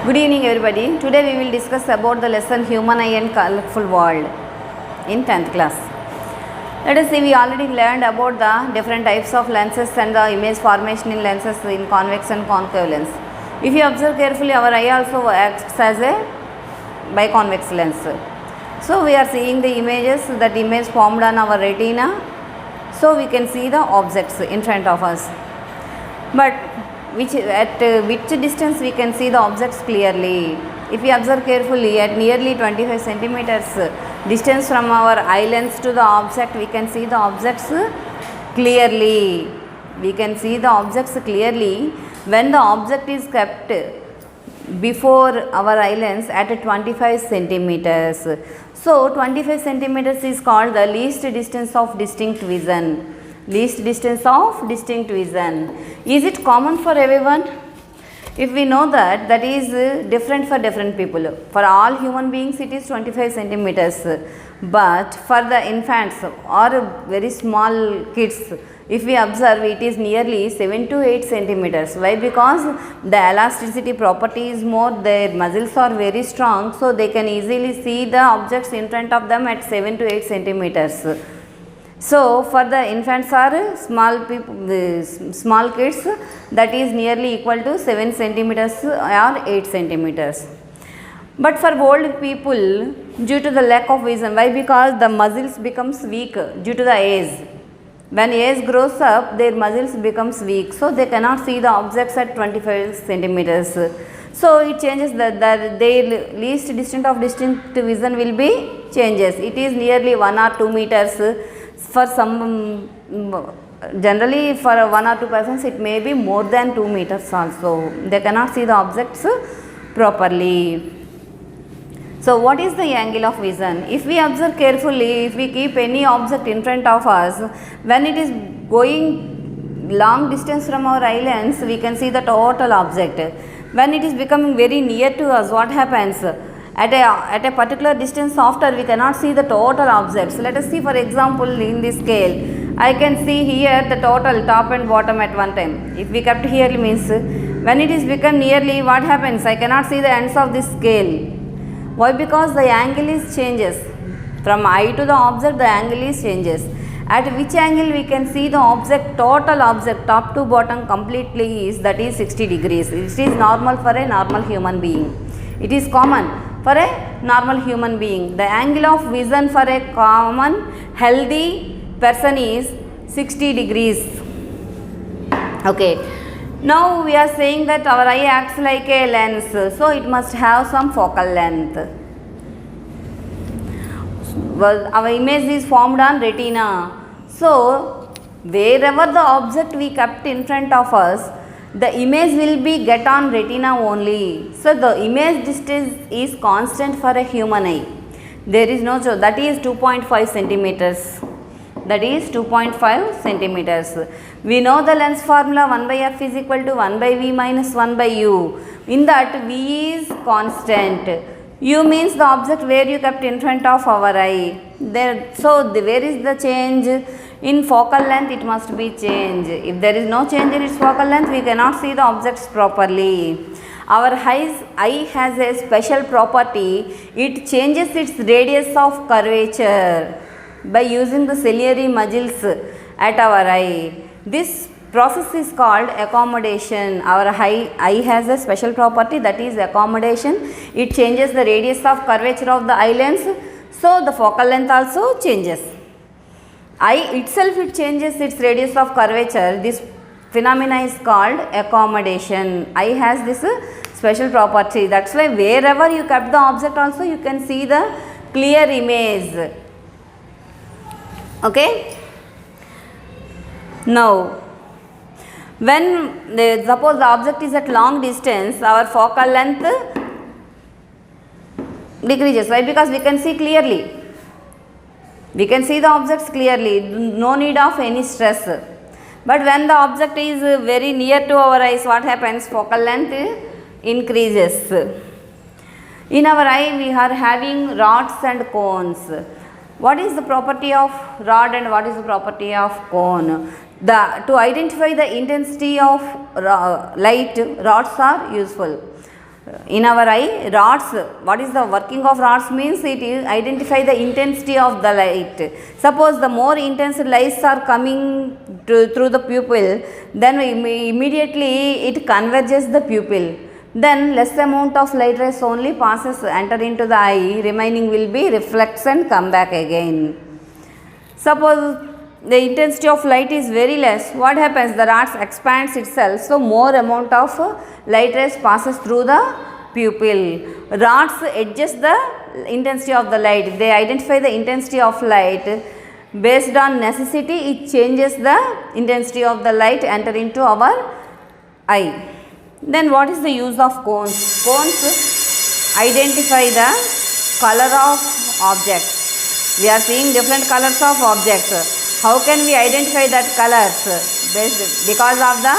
Good evening everybody. Today we will discuss about the lesson Human Eye and Colorful World in 10th class. Let us see, we already learned about the different types of lenses and the image formation in lenses in convex and concave lens. If you observe carefully, our eye also acts as a biconvex lens. So we are seeing the images, that image formed on our retina, so we can see the objects in front of us. But at which distance we can see the objects clearly? If we observe carefully, at nearly 25 centimeters distance from our eye lens to the object, we can see the objects clearly. We can see the objects clearly when the object is kept before our eye lens at 25 centimeters. So 25 centimeters is called the least distance of distinct vision. Least distance of distinct vision. Is it common for everyone? If we know that, that is different for different people. For all human beings it is 25 centimeters, but for the infants or very small kids, if we observe, it is nearly 7 to 8 centimeters. Why? Because the elasticity property is more, their muscles are very strong, so they can easily see the objects in front of them at 7 to 8 centimeters. So for the infants or small kids, that is nearly equal to 7 centimeters or 8 centimeters. But for old people, due to the lack of vision, why? Because the muscles becomes weak due to the age. When age grows up, their muscles becomes weak, so they cannot see the objects at 25 centimeters. So it changes their least distance of distinct vision will be changes. It is nearly 1 or 2 meters. For some, generally for 1 or 2 persons, it may be more than 2 meters also. They cannot see the objects properly. So what is the angle of vision? If we observe carefully, if we keep any object in front of us, when it is going long distance from our eye lens, we can see the total object. When it is becoming very near to us, what happens? At a particular distance after, we cannot see the total objects. Let us see, for example, in this scale, I can see here the total top and bottom at one time. If we kept here, means when it is become nearly, what happens? I cannot see the ends of this scale. Why? Because the angle is changes. From eye to the object, the angle is changes. At which angle we can see the object, total object, top to bottom completely is, that is 60 degrees. It is normal for a normal human being. It is common for a normal human being. The angle of vision for a common healthy person is 60 degrees. Okay. Now we are saying that our eye acts like a lens, so it must have some focal length. Well, our image is formed on retina. So wherever the object we kept in front of us, the image will be get on retina only. So the image distance is constant for a human eye. There is no choice. That is 2.5 centimeters. That is 2.5 centimeters. We know the lens formula, 1 by f is equal to 1 by v minus 1 by u. In that, v is constant. U means the object where you kept in front of our eye. Where is the change? In focal length, it must be change. If there is no change in its focal length, we cannot see the objects properly. Our eye has a special property. It changes its radius of curvature by using the ciliary muscles at our eye. This process is called accommodation. Our eye has a special property, that is accommodation. It changes the radius of curvature of the eye lens, so the focal length also changes. Eye itself, it changes its radius of curvature. This phenomena is called accommodation. Eye has this special property. That's why wherever you kept the object also, you can see the clear image. Okay. Now, when suppose the object is at long distance, our focal length decreases. Why? Because we can see clearly. We can see the objects clearly, no need of any stress. But when the object is very near to our eyes, what happens? Focal length increases. In our eye, we are having rods and cones. What is the property of rod and what is the property of cone? To identify the intensity of light, rods are useful. In our eye, rods, what is the working of rods means it is identify the intensity of the light. Suppose the more intense lights are coming through the pupil, then immediately it converges the pupil. Then less amount of light rays only passes, enter into the eye, remaining will be reflects and come back again. Suppose the intensity of light is very less, what happens? The rods expands itself, so more amount of light rays passes through the pupil. Rods adjust the intensity of the light, they identify the intensity of light. Based on necessity, it changes the intensity of the light enter into our eye. Then what is the use of cones? Cones identify the color of objects. We are seeing different colors of objects. How can we identify that colors? Because of the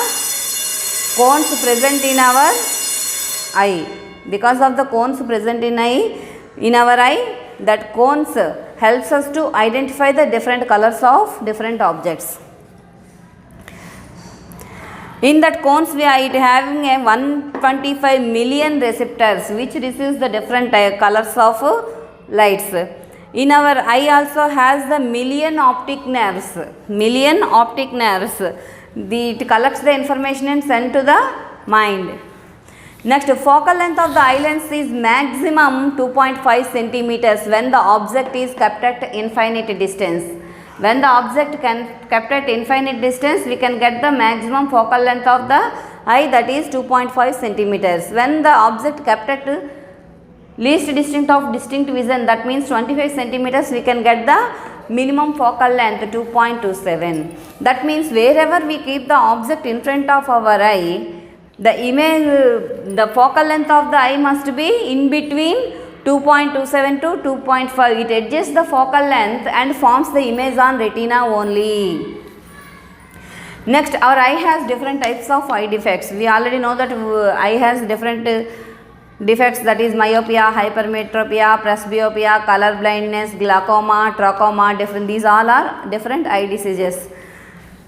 cones present in our eye. Because of the cones present in our eye, that cones helps us to identify the different colors of different objects. In that cones we are having a 125 million receptors which receives the different colors of lights. In our eye also has the million optic nerves. It collects the information and send to the mind. Next, focal length of the eye lens is maximum 2.5 centimeters when the object is kept at infinite distance. When the object kept at infinite distance, we can get the maximum focal length of the eye, that is 2.5 centimeters. When the object kept at least distinct vision, that means 25 centimeters, we can get the minimum focal length 2.27. That means wherever we keep the object in front of our eye, the focal length of the eye must be in between 2.27 to 2.5. It adjusts the focal length and forms the image on retina only. Next, our eye has different types of eye defects. We already know that eye has different defects, that is myopia, hypermetropia, presbyopia, color blindness, glaucoma, trachoma, these all are different eye diseases.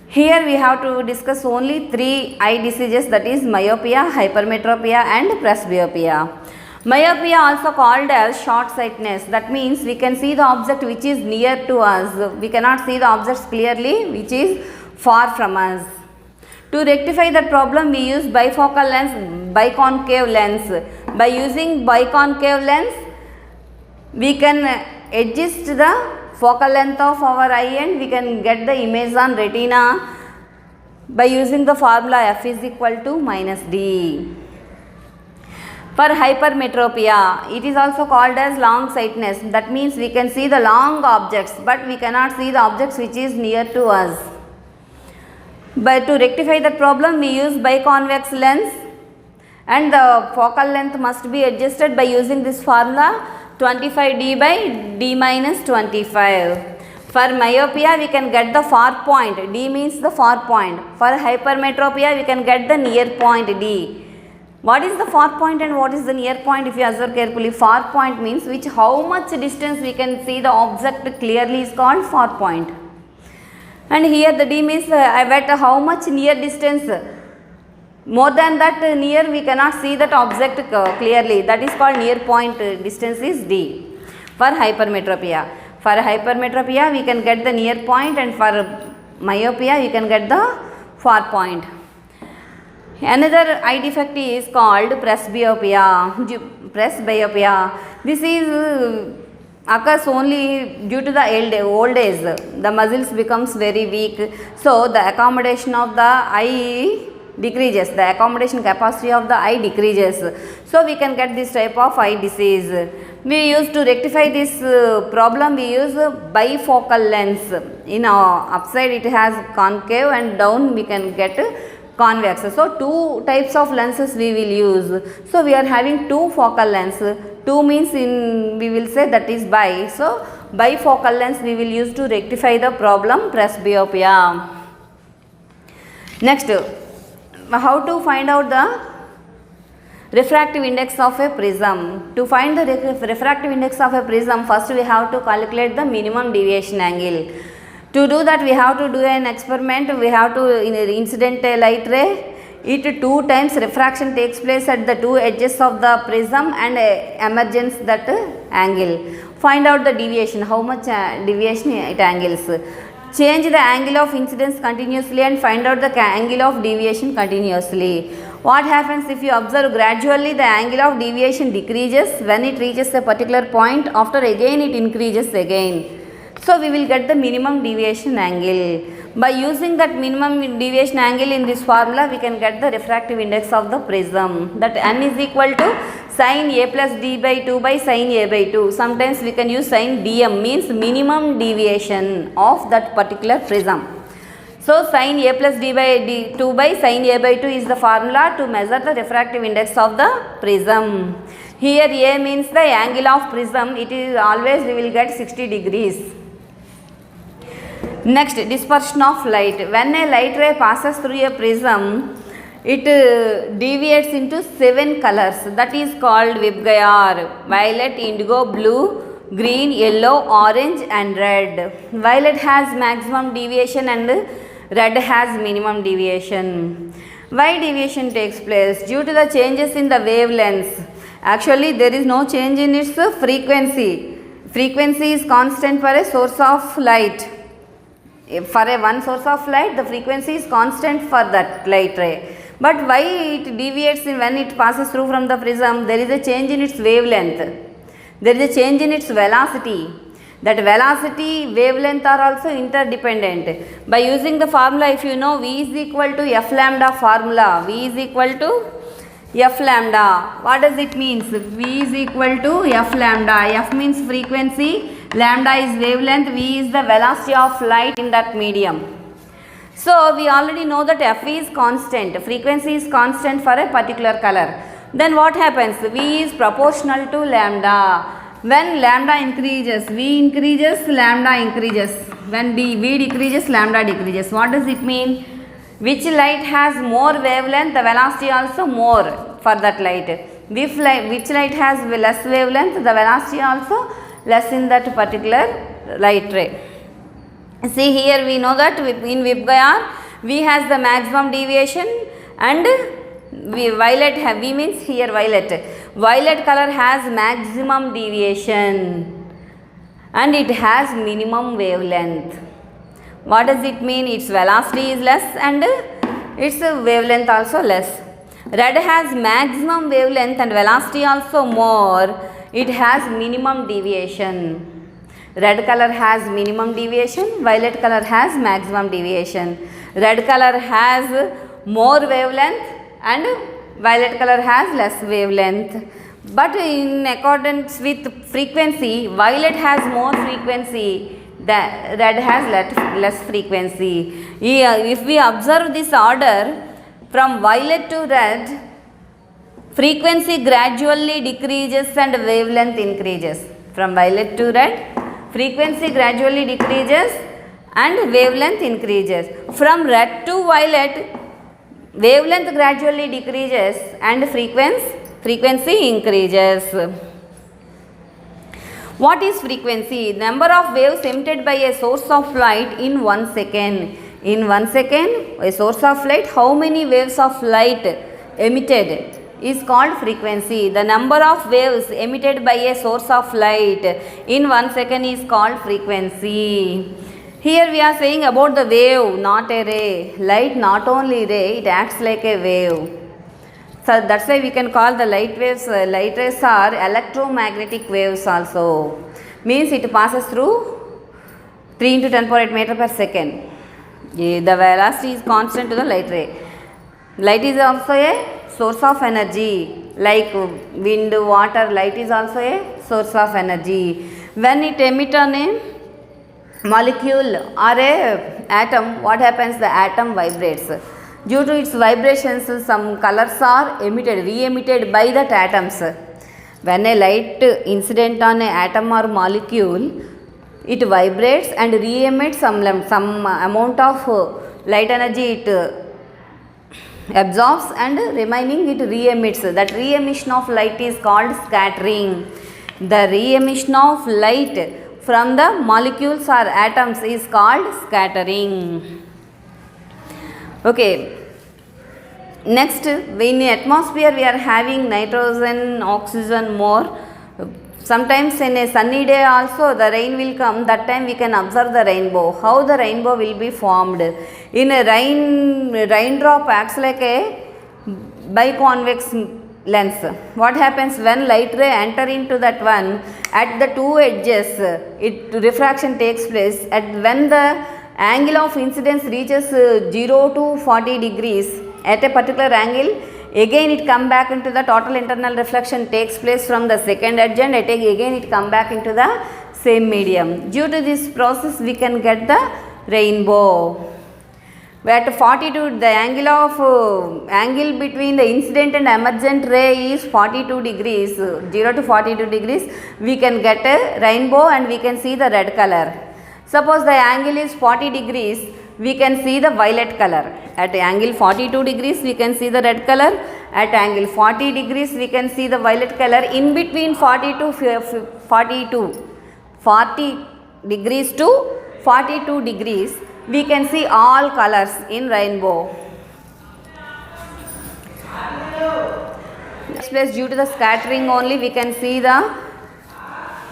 Here we have to discuss only 3 eye diseases, that is myopia, hypermetropia and presbyopia. Myopia also called as short sightedness, that means we can see the object which is near to us, we cannot see the objects clearly which is far from us. To rectify that problem, we use bifocal lens, biconcave lens. By using biconcave lens, we can adjust the focal length of our eye and we can get the image on retina by using the formula F is equal to minus D. For hypermetropia, it is also called as long sightedness. That means we can see the long objects but we cannot see the objects which is near to us. But to rectify that problem, we use biconvex lens and the focal length must be adjusted by using this formula 25D by D minus 25. For myopia, we can get the far point, D means the far point. For hypermetropia, we can get the near point, D. What is the far point and what is the near point? If you observe carefully, far point means how much distance we can see the object clearly is called far point. And here the D means at how much near distance. More than that near we cannot see that object clearly, that is called near point distance is D. For hypermetropia. For hypermetropia we can get the near point and for myopia you can get the far point. Another eye defect is called presbyopia. This is occurs only due to the old age. The muscles becomes very weak, so the accommodation of the eye decreases, the accommodation capacity of the eye decreases. So we can get this type of eye disease. We use to rectify this problem, we use bifocal lens. In our upside it has concave and down we can get convex. So 2 types of lenses we will use. So we are having 2 focal lens. 2 means we will say that is bi. So bifocal lens we will use to rectify the problem presbyopia. Next, how to find out the refractive index of a prism. To find the refractive index of a prism, first we have to calculate the minimum deviation angle. To do that, we have to do an experiment. We have to incident a light ray it 2 times refraction takes place at the 2 edges of the prism and emergence that angle. Find out the deviation, how much deviation it angles. Change the angle of incidence continuously and find out the angle of deviation continuously. What happens if you observe gradually the angle of deviation decreases when it reaches a particular point, after again it increases again. So we will get the minimum deviation angle. By using that minimum deviation angle in this formula, we can get the refractive index of the prism, that n is equal to sin a plus d by 2 by sin a by 2. Sometimes we can use sin dm, means minimum deviation of that particular prism. So sin a plus d by 2 by sin a by 2 is the formula to measure the refractive index of the prism. Here a means the angle of prism, it is always we will get 60 degrees. Next, dispersion of light. When a light ray passes through a prism, it deviates into 7 colors, that is called Vibgayar: violet, indigo, blue, green, yellow, orange and red. Violet has maximum deviation and red has minimum deviation. Why deviation takes place? Due to the changes in the wavelengths. Actually there is no change in its frequency. Frequency is constant for a source of light. For a one source of light, the frequency is constant for that light ray. But why it deviates when it passes through from the prism? There is a change in its wavelength. There is a change in its velocity. That velocity, wavelength are also interdependent. By using the formula, if you know V is equal to F lambda formula, V is equal to F lambda. What does it mean? V is equal to F lambda. F means frequency, lambda is wavelength, V is the velocity of light in that medium. So we already know that F is constant, frequency is constant for a particular color. Then what happens? V is proportional to lambda. When lambda increases, V increases, lambda increases. When V decreases, lambda decreases. What does it mean? Which light has more wavelength, the velocity also more for that light. Which light has less wavelength, the velocity also less in that particular light ray. See here we know that in Vibgayar, V has the maximum deviation and violet, V means here violet. Violet color has maximum deviation and it has minimum wavelength. What does it mean? Its velocity is less and its wavelength also less. Red has maximum wavelength and velocity also more. It has minimum deviation. Red color has minimum deviation, violet color has maximum deviation. Red color has more wavelength and violet color has less wavelength. But in accordance with frequency, violet has more frequency, the red has less frequency. If we observe this order from violet to red, frequency gradually decreases and wavelength increases. From violet to red, frequency gradually decreases and wavelength increases. From red to violet, wavelength gradually decreases and frequency increases. What is frequency? Number of waves emitted by a source of light in 1 second. In 1 second, a source of light, how many waves of light emitted is called frequency. The number of waves emitted by a source of light in 1 second is called frequency. Here we are saying about the wave, not a ray. Light not only ray, it acts like a wave. So that's why we can call the light waves, light rays are electromagnetic waves also. Means it passes through 3 into 10 power 8 meter per second. The velocity is constant to the light ray. Light is also a source of energy, like wind, water. Light is also a source of energy. When it emits on a molecule or a atom, what happens? The atom vibrates. Due to its vibrations, some colors are emitted, re-emitted by that atoms. When a light incident on an atom or molecule, it vibrates and re-emits some amount of light energy it absorbs and remaining it re-emits. That re-emission of light is called scattering. The re-emission of light from the molecules or atoms is called scattering. Okay. Next, in the atmosphere we are having nitrogen, oxygen more. Sometimes in a sunny day also the rain will come, that time we can observe the rainbow. How the rainbow will be formed? In a raindrop acts like a biconvex lens. What happens when light ray enter into that one, at the two edges refraction takes place. When the angle of incidence reaches 0 to 40 degrees at a particular angle, again it come back into the total internal reflection takes place from the second edge, and again it come back into the same medium. Due to this process we can get the rainbow. At 42, the angle between the incident and emergent ray is 42 degrees, 0 to 42 degrees. We can get a rainbow and we can see the red color. Suppose the angle is 40 degrees, we can see the violet color. At angle 42 degrees, we can see the red color. At angle 40 degrees, we can see the violet color. In between 40 degrees to 42 degrees, we can see all colors in rainbow. Next place, due to the scattering only, we can see the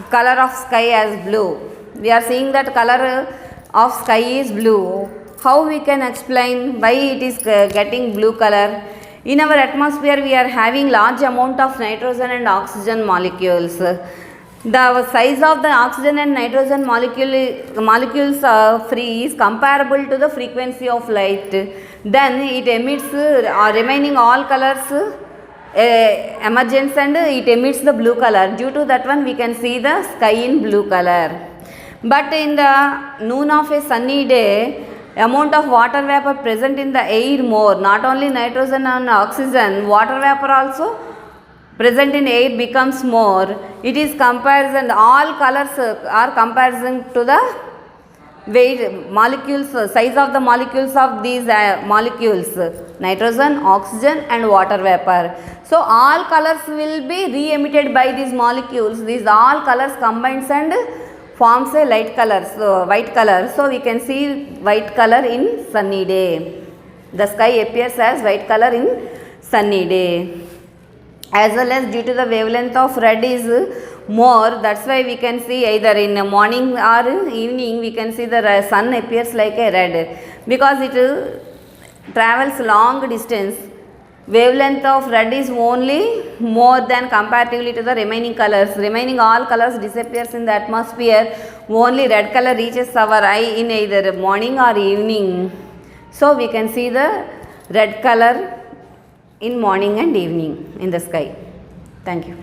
color of sky as blue. We are seeing that color of sky is blue. How we can explain why it is getting blue color? In our atmosphere, we are having large amount of nitrogen and oxygen molecules. The size of the oxygen and nitrogen molecules free is comparable to the frequency of light. Then it emits remaining all colors emergence, and it emits the blue color. Due to that one, we can see the sky in blue color. But in the noon of a sunny day, amount of water vapor present in the air more. Not only nitrogen and oxygen, water vapor also present in air becomes more. It is comparison, all colors are comparison to the weight molecules, size of the molecules of these molecules, nitrogen, oxygen and water vapor. So all colors will be re-emitted by these molecules. These all colors combines and forms a light color, so white color. So we can see white color in sunny day. The sky appears as white color in sunny day. As well as due to the wavelength of red is more, that's why we can see either in the morning or evening we can see the sun appears like a red, because it travels long distance. Wavelength of red is only more than comparatively to the remaining colors. Remaining all colors disappears in the atmosphere. Only red color reaches our eye in either morning or evening. So we can see the red color in morning and evening in the sky. Thank you.